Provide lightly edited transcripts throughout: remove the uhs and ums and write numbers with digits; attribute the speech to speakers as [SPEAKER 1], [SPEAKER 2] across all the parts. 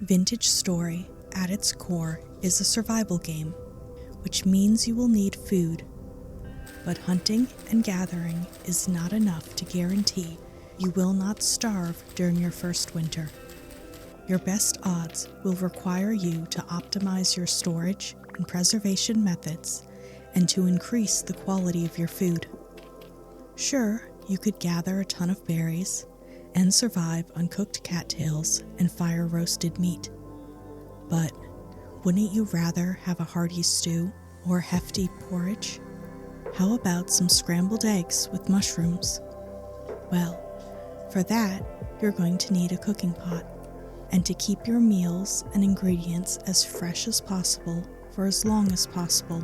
[SPEAKER 1] Vintage Story, at its core, is a survival game, which means you will need food. But hunting and gathering is not enough to guarantee you will not starve during your first winter. Your best odds will require you to optimize your storage and preservation methods and to increase the quality of your food. Sure, you could gather a ton of berries and survive on cooked cattails and fire-roasted meat. But wouldn't you rather have a hearty stew or hefty porridge? How about some scrambled eggs with mushrooms? Well, for that, you're going to need a cooking pot. And to keep your meals and ingredients as fresh as possible for as long as possible,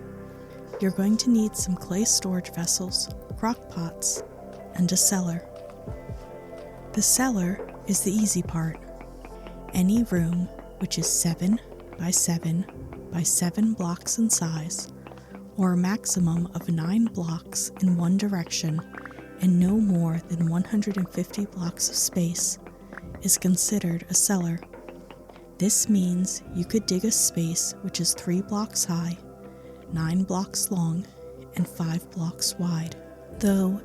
[SPEAKER 1] you're going to need some clay storage vessels, crock pots, and a cellar. The cellar is the easy part. Any room which is 7 by 7 by 7 blocks in size, or a maximum of 9 blocks in one direction and no more than 150 blocks of space, is considered a cellar. This means you could dig a space which is 3 blocks high, 9 blocks long, and 5 blocks wide, though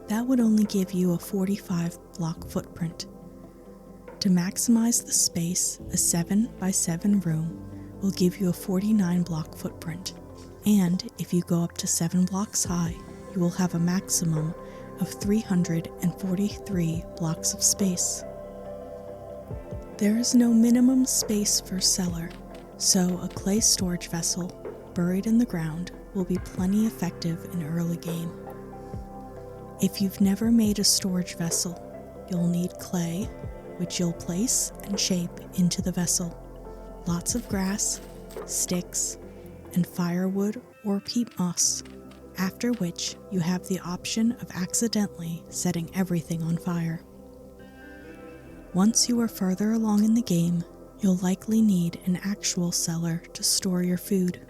[SPEAKER 1] that would only give you a 45-block footprint. To maximize the space, a 7 by 7 room will give you a 49-block footprint, and if you go up to 7 blocks high, you will have a maximum of 343 blocks of space. There is no minimum space for cellar, so a clay storage vessel buried in the ground will be plenty effective in early game. If you've never made a storage vessel, you'll need clay, which you'll place and shape into the vessel, lots of grass, sticks, and firewood or peat moss, after which you have the option of accidentally setting everything on fire. Once you are further along in the game, you'll likely need an actual cellar to store your food.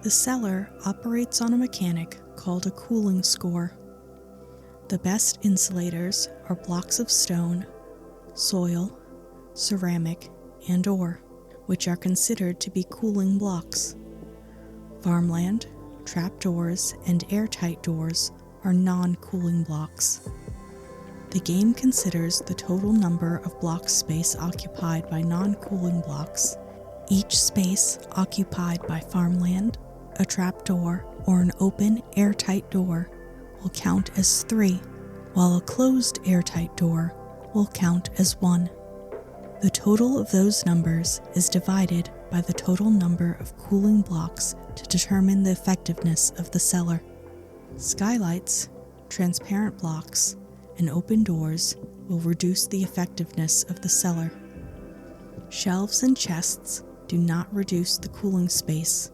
[SPEAKER 1] The cellar operates on a mechanic called a cooling score. The best insulators are blocks of stone, soil, ceramic, and ore, which are considered to be cooling blocks. Farmland, trapdoors, and airtight doors are non-cooling blocks. The game considers the total number of block space occupied by non-cooling blocks. Each space occupied by farmland, a trapdoor, or an open airtight door will count as 3, while a closed airtight door will count as 1. The total of those numbers is divided by the total number of cooling blocks to determine the effectiveness of the cellar. Skylights, transparent blocks, and open doors will reduce the effectiveness of the cellar. Shelves and chests do not reduce the cooling space,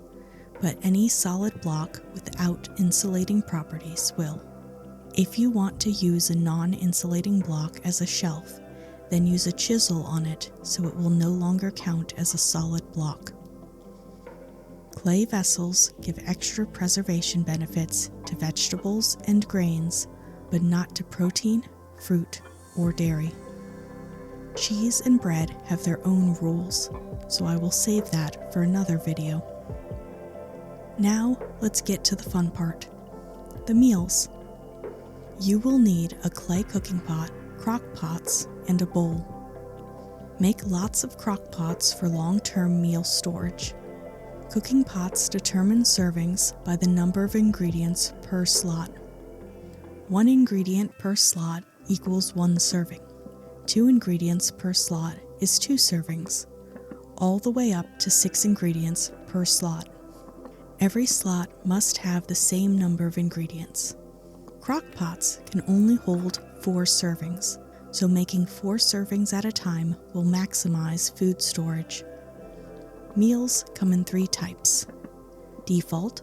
[SPEAKER 1] but any solid block without insulating properties will. If you want to use a non-insulating block as a shelf, then use a chisel on it so it will no longer count as a solid block. Clay vessels give extra preservation benefits to vegetables and grains, but not to protein, fruit, or dairy. Cheese and bread have their own rules, so I will save that for another video. Now, let's get to the fun part. The meals. You will need a clay cooking pot, crock pots, and a bowl. Make lots of crock pots for long-term meal storage. Cooking pots determine servings by the number of ingredients per slot. 1 ingredient per slot equals 1 serving. 2 ingredients per slot is 2 servings, all the way up to 6 ingredients per slot. Every slot must have the same number of ingredients. Crock pots can only hold 4 servings, so making 4 servings at a time will maximize food storage. Meals come in 3 types: default,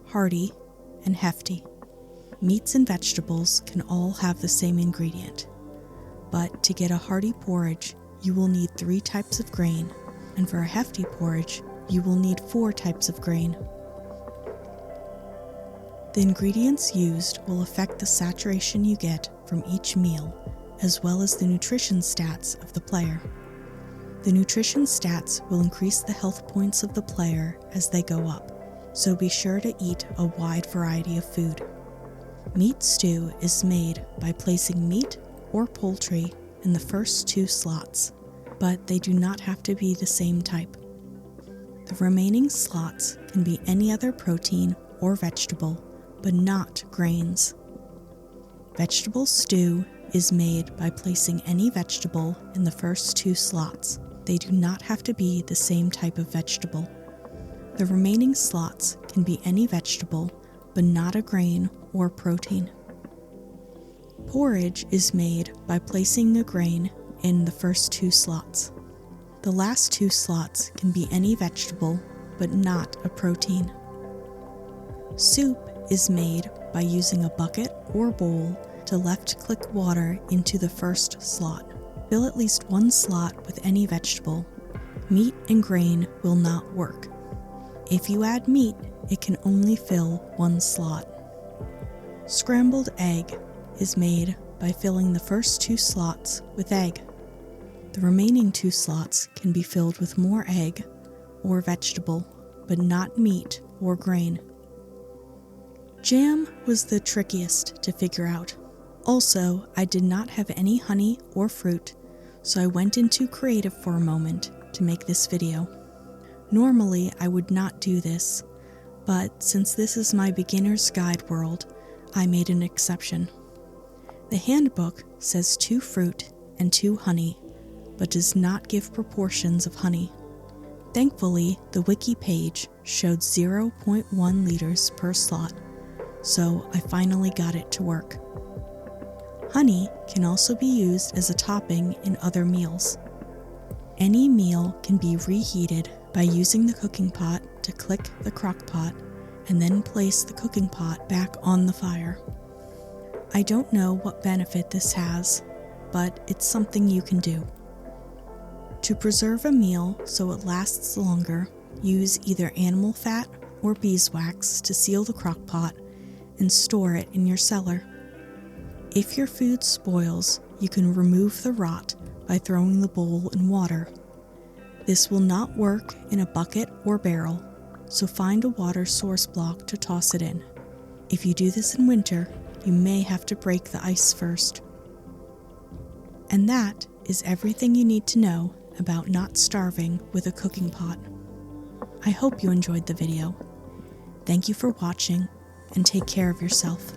[SPEAKER 1] hearty, and hefty. Meats and vegetables can all have the same ingredient, but to get a hearty porridge, you will need 3 types of grain, and for a hefty porridge, you will need 4 types of grain. The ingredients used will affect the saturation you get from each meal, as well as the nutrition stats of the player. The nutrition stats will increase the health points of the player as they go up, so be sure to eat a wide variety of food. Meat stew is made by placing meat or poultry in the first 2 slots, but they do not have to be the same type. The remaining slots can be any other protein or vegetable, but not grains. Vegetable stew is made by placing any vegetable in the first 2 slots. They do not have to be the same type of vegetable. The remaining slots can be any vegetable, but not a grain or protein. Porridge is made by placing a grain in the first 2 slots. The last 2 slots can be any vegetable, but not a protein. Soup is made by using a bucket or bowl to left-click water into the first slot. Fill at least 1 slot with any vegetable. Meat and grain will not work. If you add meat, it can only fill 1 slot. Scrambled egg is made by filling the first 2 slots with egg. The remaining 2 slots can be filled with more egg or vegetable, but not meat or grain. Jam was the trickiest to figure out. Also, I did not have any honey or fruit, so I went into creative for a moment to make this video. Normally, I would not do this, but since this is my beginner's guide world, I made an exception. The handbook says 2 fruit and 2 honey, but does not give proportions of honey. Thankfully, the wiki page showed 0.1 liters per slot, so I finally got it to work. Honey can also be used as a topping in other meals. Any meal can be reheated by using the cooking pot to click the crock pot and then place the cooking pot back on the fire. I don't know what benefit this has, but it's something you can do. To preserve a meal so it lasts longer, use either animal fat or beeswax to seal the crock pot and store it in your cellar. If your food spoils, you can remove the rot by throwing the bowl in water. This will not work in a bucket or barrel, so find a water source block to toss it in. If you do this in winter, you may have to break the ice first. And that is everything you need to know about not starving with a cooking pot. I hope you enjoyed the video. Thank you for watching, and take care of yourself.